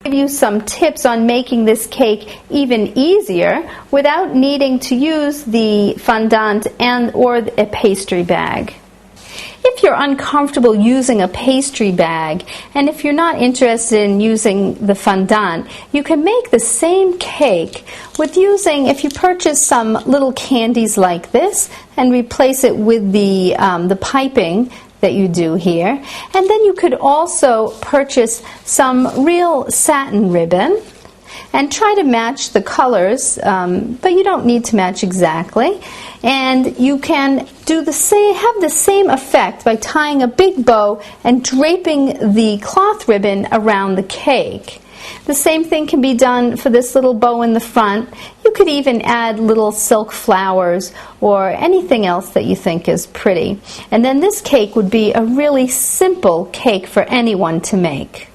Give you some tips on making this cake even easier without needing to use the fondant or a pastry bag. If you're uncomfortable using a pastry bag, and if you're not interested in using the fondant, you can make the same cake with using, if you purchase some little candies like this and replace it with the piping that you do here. And then you could also purchase some real satin ribbon and try to match the colors, but you don't need to match exactly. And you can do have the same effect by tying a big bow and draping the cloth ribbon around the cake. The same thing can be done for this little bow in the front. You could even add little silk flowers or anything else that you think is pretty. And then this cake would be a really simple cake for anyone to make.